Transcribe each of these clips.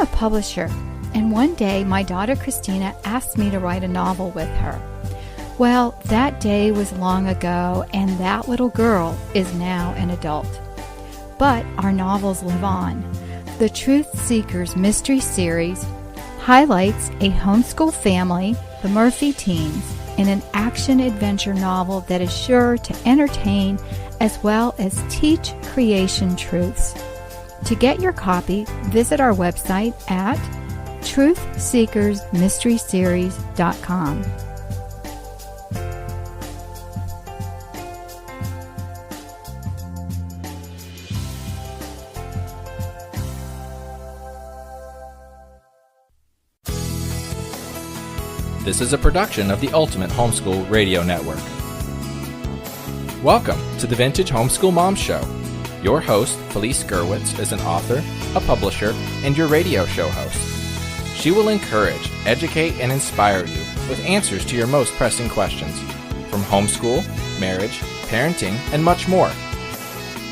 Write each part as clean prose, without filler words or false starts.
a publisher, and one day my daughter Christina asked me to write a novel with her. Well, that day was long ago, and that little girl is now an adult. But our novels live on. The Truth Seekers Mystery Series highlights a homeschool family, the Murphy teens, in an action-adventure novel that is sure to entertain as well as teach creation truths. To get your copy, visit our website at truthseekersmysteryseries.com. This is a production of the Ultimate Homeschool Radio Network. Welcome to the Vintage Homeschool Mom Show. Your host, Felice Gerwitz, is an author, a publisher, and your radio show host. She will encourage, educate, and inspire you with answers to your most pressing questions from homeschool, marriage, parenting, and much more.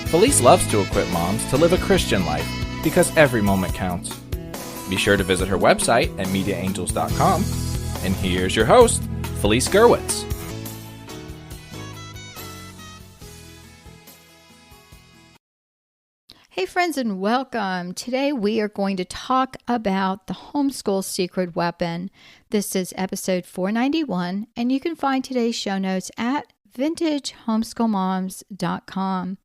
Felice loves to equip moms to live a Christian life because every moment counts. Be sure to visit her website at mediaangels.com. And here's your host, Felice Gerwitz. Hey friends, and welcome. Today we are going to talk about the homeschool secret weapon. This is episode 491, and you can find today's show notes at vintagehomeschoolmoms.com.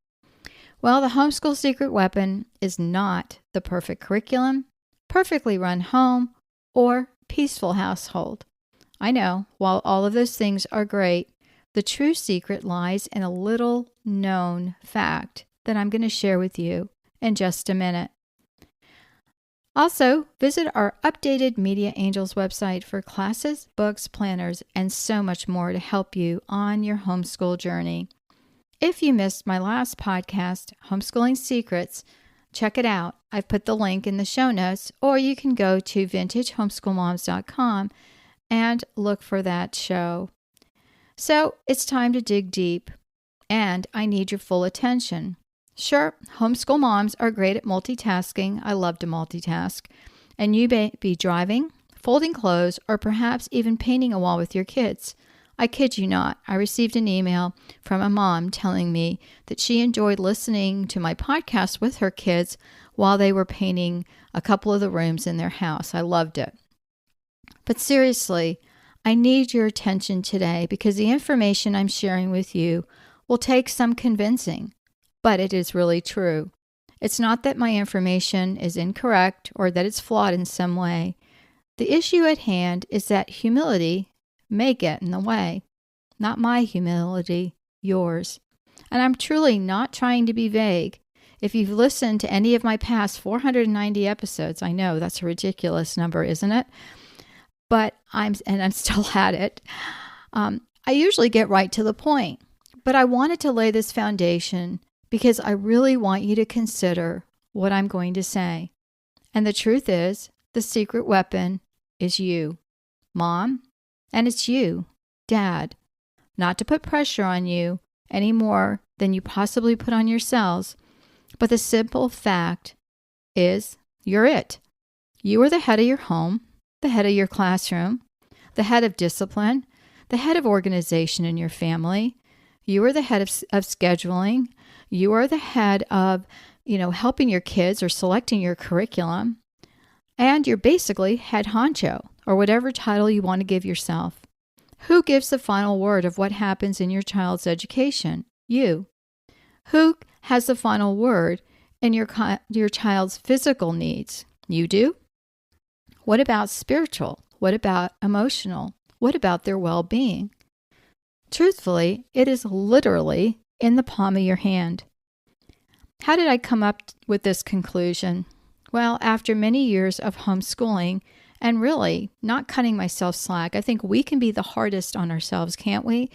Well, the homeschool secret weapon is not the perfect curriculum, perfectly run home, or peaceful household. I know, while all of those things are great, the true secret lies in a little known fact that I'm going to share with you in just a minute. Also, visit our updated Media Angels website for classes, books, planners, and so much more to help you on your homeschool journey. If you missed my last podcast, Homeschooling Secrets, check it out. I've put the link in the show notes, or you can go to vintagehomeschoolmoms.com and look for that show. So it's time to dig deep, and I need your full attention. Sure, homeschool moms are great at multitasking. I love to multitask. And you may be driving, folding clothes, or perhaps even painting a wall with your kids. I kid you not, I received an email from a mom telling me that she enjoyed listening to my podcast with her kids while they were painting a couple of the rooms in their house. I loved it. But seriously, I need your attention today because the information I'm sharing with you will take some convincing, but it is really true. It's not that my information is incorrect or that it's flawed in some way. The issue at hand is that humility may get in the way. Not my humility, yours. And I'm truly not trying to be vague. If you've listened to any of my past 490 episodes, I know that's a ridiculous number, isn't it? But I'm still at it. I usually get right to the point, but I wanted to lay this foundation because I really want you to consider what I'm going to say. And the truth is, the secret weapon is you, Mom, and it's you, Dad. Not to put pressure on you any more than you possibly put on yourselves, but the simple fact is you're it. You are the head of your home, the head of your classroom, the head of discipline, the head of organization in your family. You are the head of scheduling. You are the head of, helping your kids or selecting your curriculum. And you're basically head honcho, or whatever title you want to give yourself. Who gives the final word of what happens in your child's education? You. Who has the final word in your child's physical needs? You do. What about spiritual? What about emotional? What about their well-being? Truthfully, it is literally in the palm of your hand. How did I come up with this conclusion? Well, after many years of homeschooling and really not cutting myself slack, I think we can be the hardest on ourselves, can't we?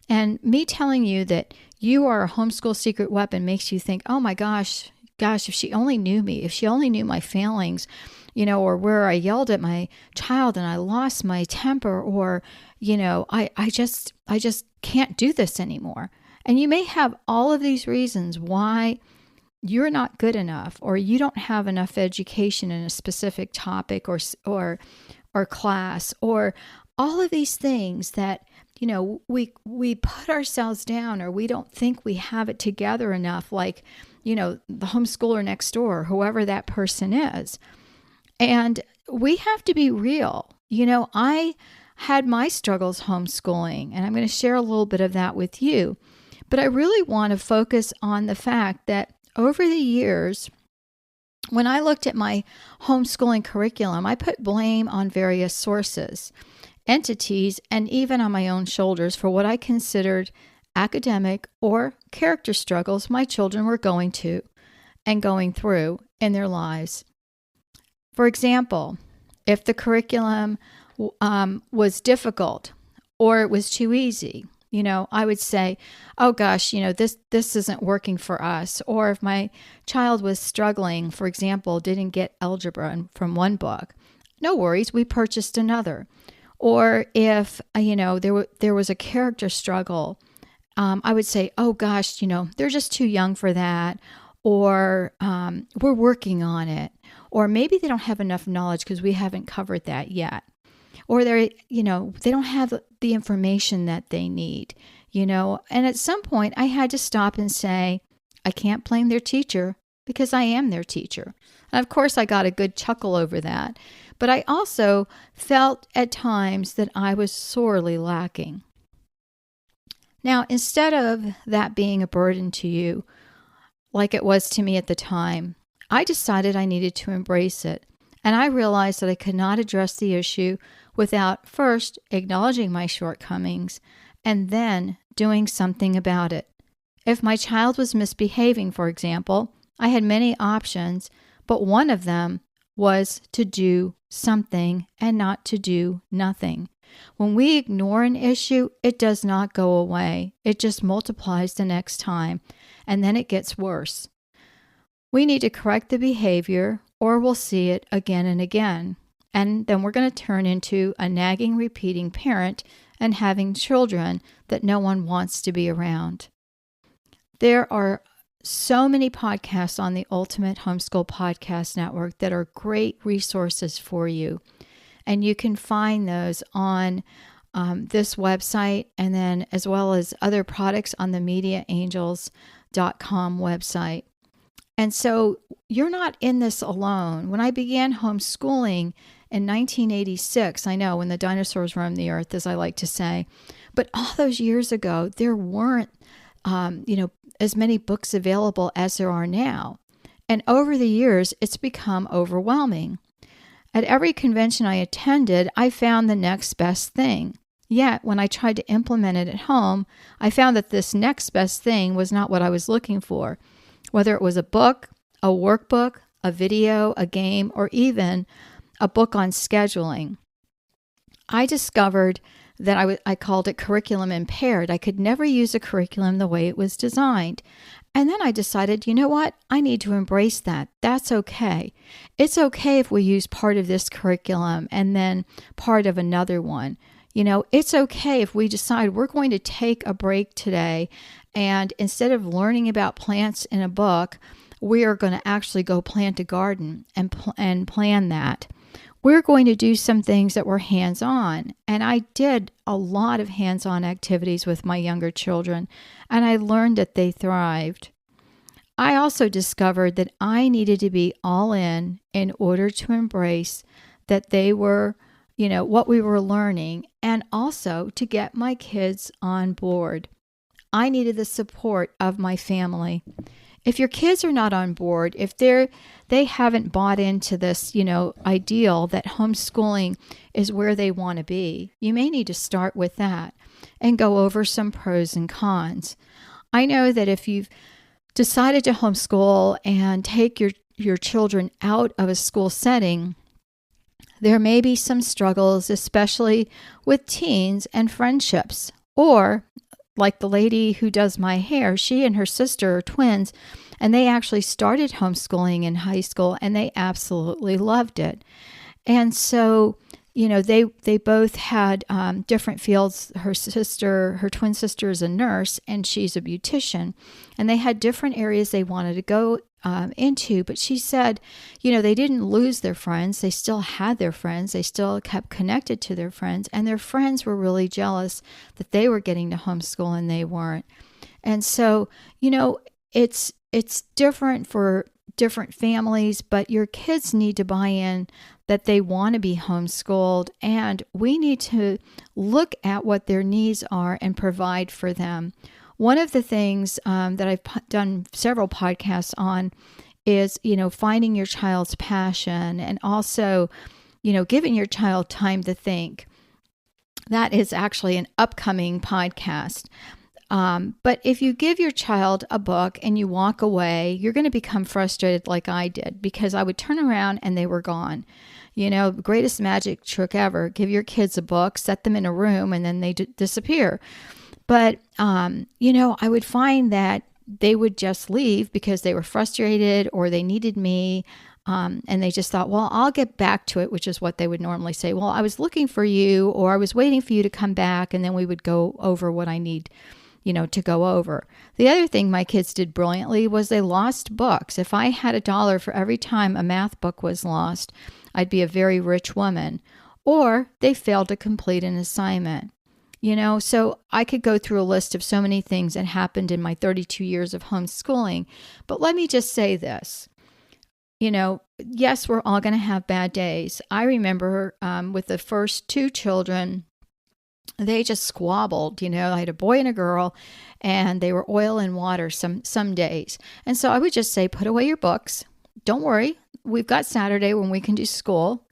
And me telling you that you are a homeschool secret weapon makes you think, oh my gosh, if she only knew me, if she only knew my failings, or where I yelled at my child and I lost my temper, or, I just can't do this anymore. And you may have all of these reasons why you're not good enough, or you don't have enough education in a specific topic or class, or all of these things that, we put ourselves down, or we don't think we have it together enough, like, the homeschooler next door, whoever that person is. And we have to be real. I had my struggles homeschooling, and I'm going to share a little bit of that with you. But I really want to focus on the fact that over the years, when I looked at my homeschooling curriculum, I put blame on various sources, entities, and even on my own shoulders for what I considered academic or character struggles my children were going through in their lives. For example, if the curriculum was difficult or it was too easy, I would say, oh gosh, this isn't working for us. Or if my child was struggling, for example, didn't get algebra from one book, no worries, we purchased another. Or if, there was a character struggle, I would say, oh gosh, they're just too young for that. Or we're working on it. Or maybe they don't have enough knowledge because we haven't covered that yet. Or they don't have the information that they need, And at some point I had to stop and say, I can't blame their teacher because I am their teacher. And of course I got a good chuckle over that. But I also felt at times that I was sorely lacking. Now, instead of that being a burden to you, like it was to me at the time, I decided I needed to embrace it. And I realized that I could not address the issue without first acknowledging my shortcomings and then doing something about it. If my child was misbehaving, for example, I had many options, but one of them was to do something and not to do nothing. When we ignore an issue, it does not go away. It just multiplies the next time, and then it gets worse. We need to correct the behavior, or we'll see it again and again. And then we're going to turn into a nagging, repeating parent and having children that no one wants to be around. There are so many podcasts on the Ultimate Homeschool Podcast Network that are great resources for you. And you can find those on this website, and then as well as other products on the MediaAngels.com website. And so you're not in this alone. When I began homeschooling in 1986, I know, when the dinosaurs roamed the earth, as I like to say, but all those years ago, there weren't, as many books available as there are now. And over the years, it's become overwhelming. At every convention I attended, I found the next best thing. Yet, when I tried to implement it at home, I found that this next best thing was not what I was looking for. Whether it was a book, a workbook, a video, a game, or even a book on scheduling. I discovered that I called it curriculum impaired. I could never use a curriculum the way it was designed. And then I decided, you know what? I need to embrace that. That's okay. It's okay if we use part of this curriculum and then part of another one. It's okay if we decide we're going to take a break today, and instead of learning about plants in a book, we are going to actually go plant a garden and plan that. We're going to do some things that were hands-on. And I did a lot of hands-on activities with my younger children, and I learned that they thrived. I also discovered that I needed to be all in order to embrace that they were, what we were learning, and also to get my kids on board. I needed the support of my family. If your kids are not on board, if they haven't bought into this, ideal that homeschooling is where they want to be, you may need to start with that and go over some pros and cons. I know that if you've decided to homeschool and take your children out of a school setting, there may be some struggles, especially with teens and friendships. Or, like the lady who does my hair, she and her sister are twins, and they actually started homeschooling in high school, and they absolutely loved it. And so they both had different fields. Her twin sister is a nurse, and she's a beautician, and they had different areas they wanted to go into. But she said, they didn't lose their friends. They still had their friends. They still kept connected to their friends, and their friends were really jealous that they were getting to homeschool and they weren't. And so, it's different for different families, but your kids need to buy in that they want to be homeschooled, and we need to look at what their needs are and provide for them. One of the things that I've done several podcasts on is, finding your child's passion, and also, giving your child time to think. That is actually an upcoming podcast. But if you give your child a book and you walk away, you're going to become frustrated like I did, because I would turn around and they were gone. Greatest magic trick ever. Give your kids a book, set them in a room, and then they disappear. But, I would find that they would just leave because they were frustrated or they needed me. And they just thought, well, I'll get back to it, which is what they would normally say. Well, I was looking for you, or I was waiting for you to come back, and then we would go over what I need to go over. The other thing my kids did brilliantly was they lost books. If I had $1 for every time a math book was lost, I'd be a very rich woman. Or they failed to complete an assignment. So I could go through a list of so many things that happened in my 32 years of homeschooling. But let me just say this. Yes, we're all going to have bad days. I remember with the first two children, they just squabbled. I had a boy and a girl, and they were oil and water some days. And so I would just say, put away your books. Don't worry. We've got Saturday when we can do school,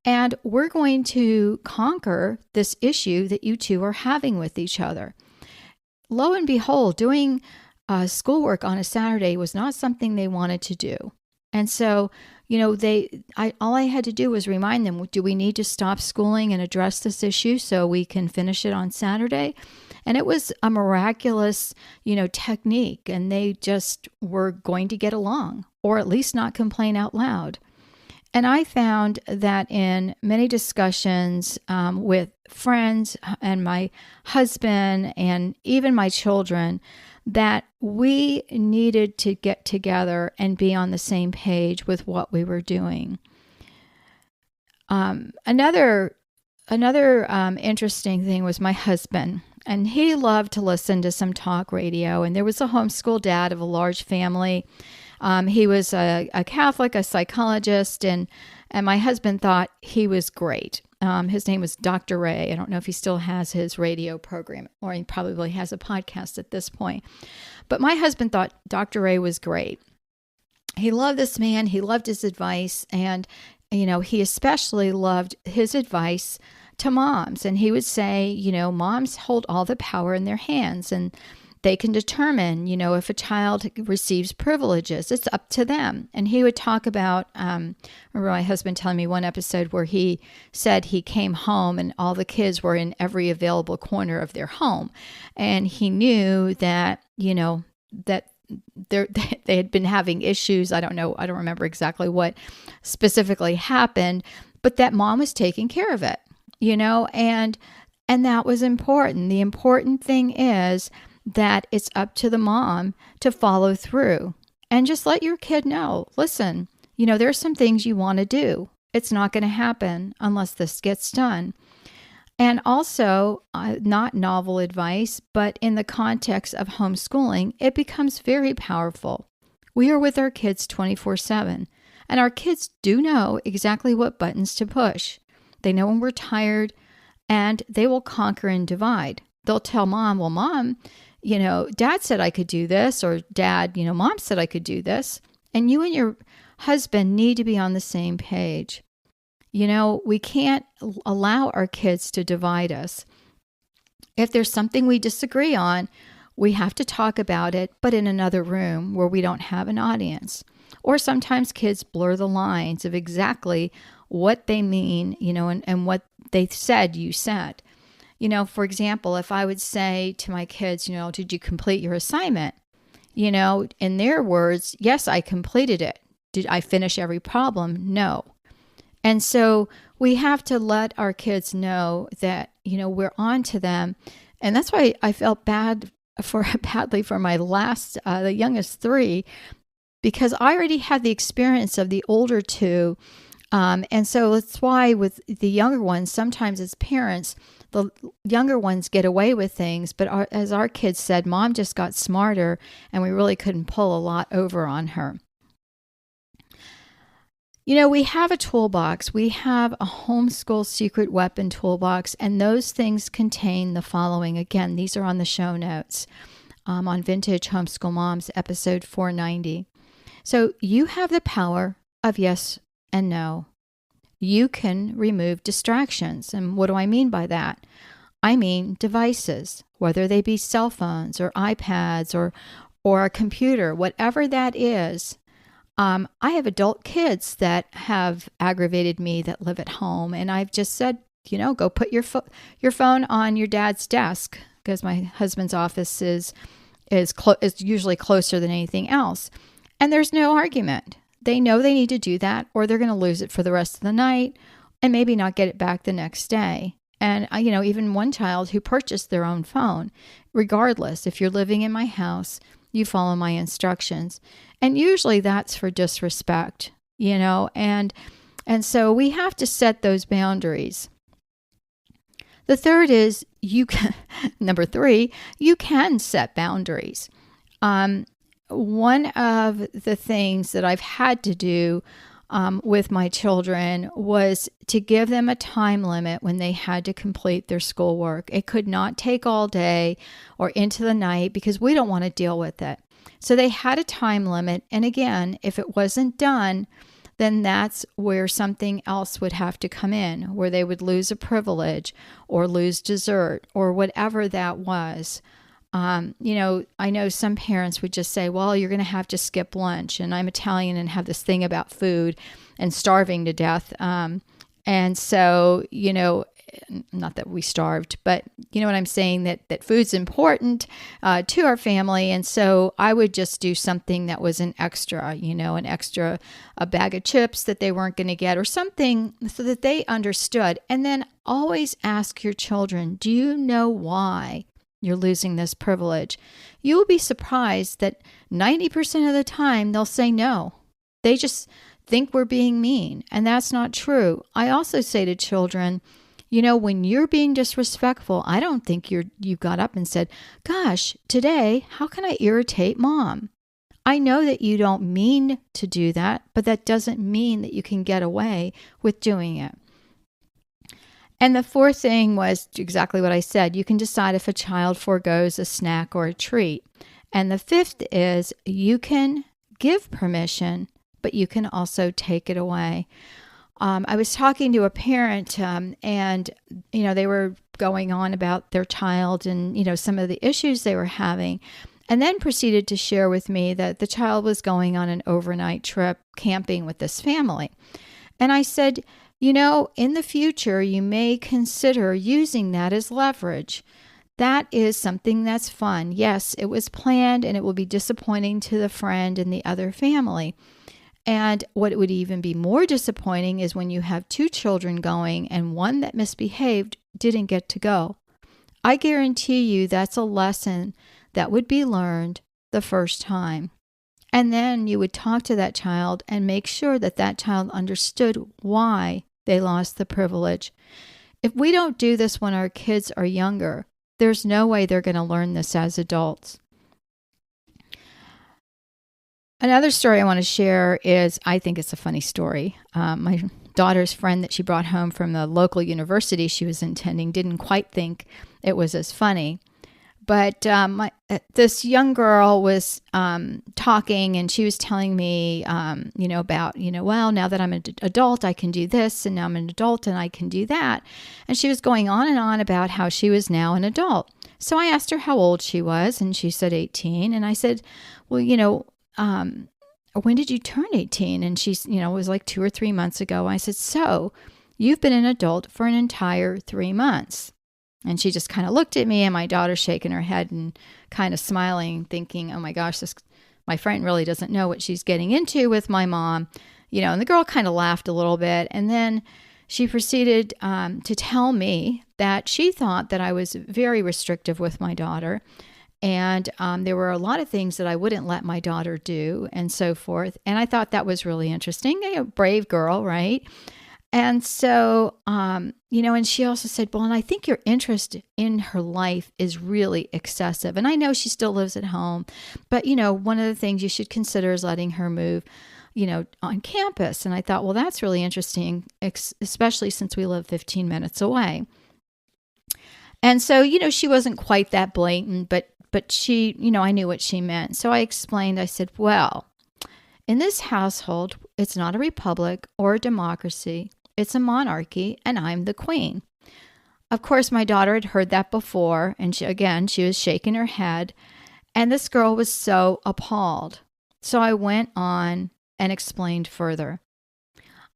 and we're going to conquer this issue that you two are having with each other. Lo and behold, doing schoolwork on a Saturday was not something they wanted to do. And so, all I had to do was remind them, do we need to stop schooling and address this issue so we can finish it on Saturday? And it was a miraculous, technique, and they just were going to get along, or at least not complain out loud. And I found that in many discussions with friends and my husband and even my children, that we needed to get together and be on the same page with what we were doing. Another interesting thing was my husband, and he loved to listen to some talk radio. And there was a homeschool dad of a large family. He was a Catholic, a psychologist, and my husband thought he was great. His name was Dr. Ray. I don't know if he still has his radio program, or he probably has a podcast at this point. But my husband thought Dr. Ray was great. He loved this man. He loved his advice. And, he especially loved his advice to moms. And he would say, moms hold all the power in their hands, and they can determine, if a child receives privileges, it's up to them. And he would talk about, remember my husband telling me one episode where he said he came home and all the kids were in every available corner of their home. And he knew that, that they had been having issues. I don't remember exactly what specifically happened, but that mom was taking care of it, and that was important. The important thing is that it's up to the mom to follow through and just let your kid know, listen, there's some things you want to do. It's not going to happen unless this gets done. And also, not novel advice, but in the context of homeschooling, it becomes very powerful. We are with our kids 24/7, and our kids do know exactly what buttons to push. They know when we're tired, and they will conquer and divide. They'll tell mom, well, mom, dad said I could do this, or dad, mom said I could do this. And you and your husband need to be on the same page. We can't allow our kids to divide us. If there's something we disagree on, we have to talk about it, but in another room where we don't have an audience. Or sometimes kids blur the lines of exactly what they mean, and what they said you said. For example, if I would say to my kids, did you complete your assignment? In their words, yes, I completed it. Did I finish every problem? No. And so we have to let our kids know that, we're on to them. And that's why I felt badly for my last, the youngest 3, because I already had the experience of the older 2. And so that's why with the younger ones, sometimes as parents, the younger ones get away with things. But as our kids said, Mom just got smarter, and we really couldn't pull a lot over on her. We have a toolbox. We have a homeschool secret weapon toolbox, and those things contain the following. Again, these are on the show notes on Vintage Homeschool Moms, episode 490. So you have the power of yes and no. You can remove distractions. And what do I mean by that? I mean devices, whether they be cell phones or iPads or a computer, whatever that is. I have adult kids that have aggravated me that live at home. And I've just said, go put your phone on your dad's desk, because my husband's office is usually closer than anything else. And there's no argument. They know they need to do that, or they're going to lose it for the rest of the night and maybe not get it back the next day. And, even one child who purchased their own phone, regardless, if you're living in my house, you follow my instructions. And usually that's for disrespect, and so we have to set those boundaries. The third is number 3, you can set boundaries. One of the things that I've had to do with my children was to give them a time limit when they had to complete their schoolwork. It could not take all day or into the night, because we don't want to deal with it. So they had a time limit. And again, if it wasn't done, then that's where something else would have to come in, where they would lose a privilege or lose dessert or whatever that was. I know some parents would just say, well, you're going to have to skip lunch. And I'm Italian and have this thing about food and starving to death. And so, not that we starved, but you know what I'm saying, that food's important to our family. And so I would just do something that was an extra, a bag of chips that they weren't going to get or something so that they understood. And then always ask your children, do you know why you're losing this privilege? You will be surprised that 90% of the time they'll say no. They just think we're being mean, and that's not true. I also say to children, when you're being disrespectful, I don't think you got up and said, gosh, today, how can I irritate Mom? I know that you don't mean to do that, but that doesn't mean that you can get away with doing it. And the fourth thing was exactly what I said. You can decide if a child forgoes a snack or a treat. And the fifth is you can give permission, but you can also take it away. I was talking to a parent and, they were going on about their child and, some of the issues they were having, and then proceeded to share with me that the child was going on an overnight trip camping with this family. And I said, in the future, you may consider using that as leverage. That is something that's fun. Yes, it was planned and it will be disappointing to the friend and the other family. And what would even be more disappointing is when you have 2 children going and one that misbehaved didn't get to go. I guarantee you that's a lesson that would be learned the first time. And then you would talk to that child and make sure that that child understood why they lost the privilege. If we don't do this when our kids are younger, there's no way they're going to learn this as adults. Another story I want to share is, I think it's a funny story. My daughter's friend that she brought home from the local university she was attending didn't quite think it was as funny. But this young girl was talking, and she was telling me, about, well, now that I'm an adult, I can do this, and now I'm an adult and I can do that. And she was going on and on about how she was now an adult. So I asked her how old she was, and she said 18. And I said, well, when did you turn 18? And she, it was like 2 or 3 months ago. I said, so you've been an adult for an entire 3 months. And she just kind of looked at me, and my daughter shaking her head and kind of smiling, thinking, oh my gosh, my friend really doesn't know what she's getting into with my mom. And the girl kind of laughed a little bit. And then she proceeded to tell me that she thought that I was very restrictive with my daughter. And there were a lot of things that I wouldn't let my daughter do and so forth. And I thought that was really interesting. Brave girl, right? And so, and she also said, well, and I think your interest in her life is really excessive. And I know she still lives at home, but, one of the things you should consider is letting her move, on campus. And I thought, well, that's really interesting, especially since we live 15 minutes away. And so, she wasn't quite that blatant, but she, I knew what she meant. So I explained, I said, well, in this household, it's not a republic or a democracy. It's a monarchy, and I'm the queen. Of course, my daughter had heard that before, and she was shaking her head, and this girl was so appalled. So I went on and explained further.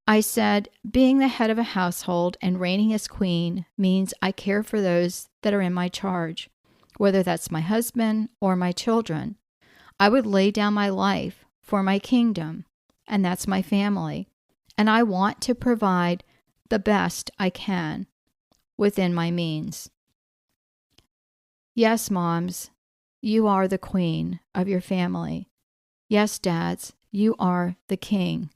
I said, being the head of a household and reigning as queen means I care for those that are in my charge, whether that's my husband or my children. I would lay down my life for my kingdom, and that's my family. And I want to provide the best I can within my means. Yes, moms, you are the queen of your family. Yes, dads, you are the king.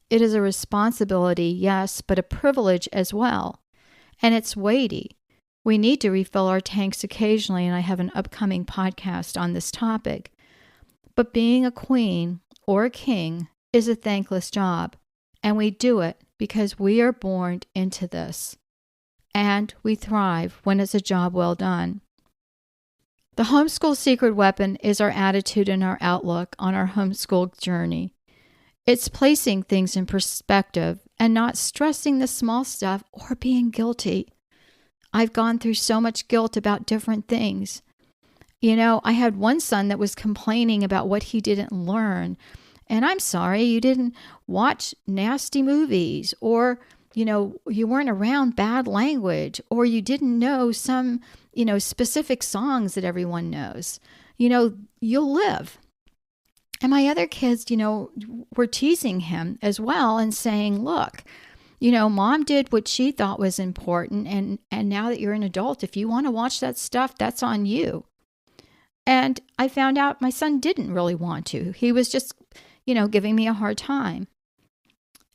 It is a responsibility, yes, but a privilege as well. And it's weighty. We need to refill our tanks occasionally, and I have an upcoming podcast on this topic. But being a queen or a king is a thankless job. And we do it because we are born into this. And we thrive when it's a job well done. The homeschool secret weapon is our attitude and our outlook on our homeschool journey. It's placing things in perspective and not stressing the small stuff or being guilty. I've gone through so much guilt about different things. I had one son that was complaining about what he didn't learn. And I'm sorry, you didn't watch nasty movies, or, you weren't around bad language, or you didn't know some, specific songs that everyone knows. You'll live. And my other kids, were teasing him as well and saying, look, mom did what she thought was important. And now that you're an adult, if you want to watch that stuff, that's on you. And I found out my son didn't really want to. He was just giving me a hard time.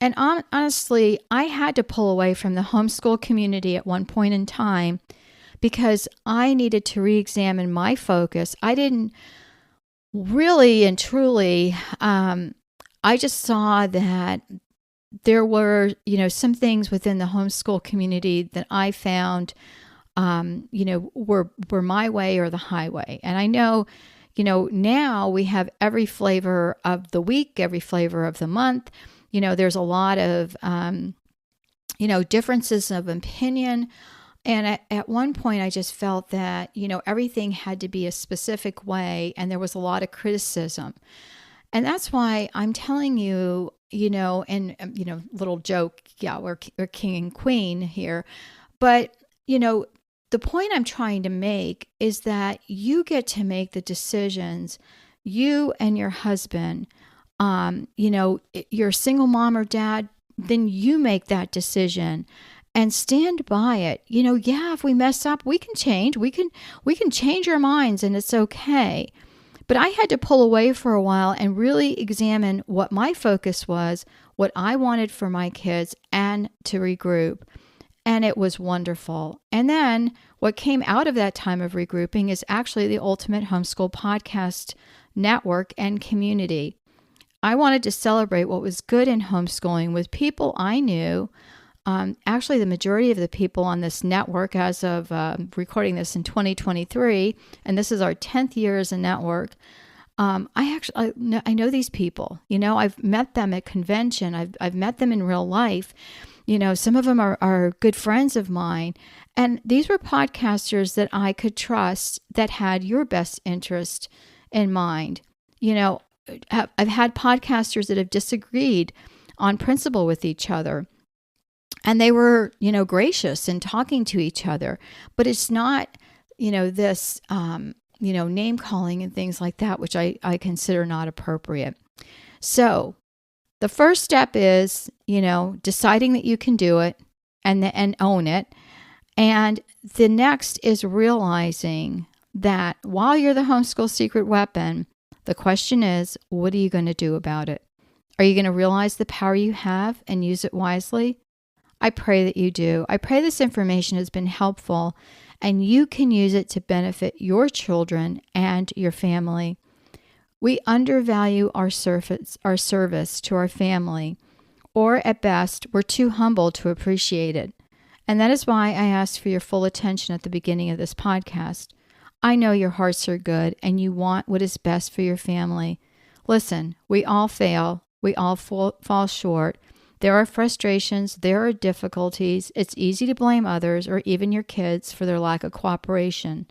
And honestly, I had to pull away from the homeschool community at one point in time because I needed to re-examine my focus. I didn't really and truly, I just saw that there were, some things within the homeschool community that I found, were my way or the highway. And I know, now we have every flavor of the week, every flavor of the month. There's a lot of, differences of opinion. And at one point, I just felt that, everything had to be a specific way, and there was a lot of criticism. And that's why I'm telling you, little joke, yeah, we're king and queen here. But, the point I'm trying to make is that you get to make the decisions, you and your husband. You're a single mom or dad, then you make that decision and stand by it. If we mess up, we can change. We can change our minds, and it's okay. But I had to pull away for a while and really examine what my focus was, what I wanted for my kids, and to regroup. And it was wonderful. And then what came out of that time of regrouping is actually the Ultimate Homeschool Podcast Network and community. I wanted to celebrate what was good in homeschooling with people I knew. Actually, the majority of the people on this network, as of recording this in 2023, and this is our 10th year as a network, I know these people. I've met them at convention. I've met them in real life. Some of them are good friends of mine. And these were podcasters that I could trust that had your best interest in mind. I've had podcasters that have disagreed on principle with each other. And they were, gracious in talking to each other. But it's not, this, name calling and things like that, which I consider not appropriate. So the first step is, deciding that you can do it. and own it. And the next is realizing that while you're the homeschool secret weapon, the question is, what are you going to do about it? Are you going to realize the power you have and use it wisely? I pray that you do. I pray this information has been helpful and you can use it to benefit your children and your family. We undervalue our service to our family, or at best, we're too humble to appreciate it. And that is why I asked for your full attention at the beginning of this podcast. I know your hearts are good and you want what is best for your family. Listen, we all fail. We all fall short. There are frustrations. There are difficulties. It's easy to blame others or even your kids for their lack of cooperation.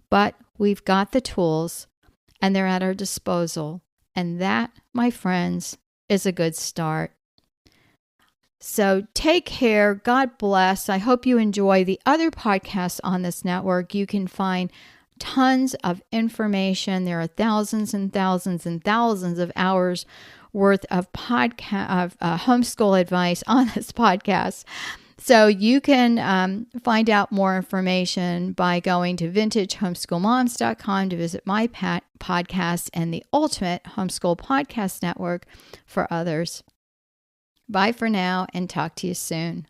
But we've got the tools and they're at our disposal. And that, my friends, is a good start. So take care. God bless. I hope you enjoy the other podcasts on this network. You can find tons of information. There are thousands and thousands and thousands of hours worth of homeschool advice on this podcast. So you can find out more information by going to vintagehomeschoolmoms.com to visit my podcast and the Ultimate Homeschool Podcast Network for others. Bye for now and talk to you soon.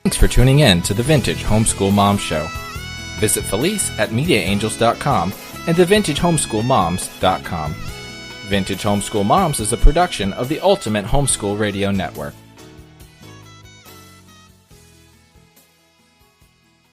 Thanks for tuning in to the Vintage Homeschool Mom Show. Visit Felice at MediaAngels.com and TheVintageHomeschoolMoms.com. Vintage Homeschool Moms is a production of the Ultimate Homeschool Radio Network.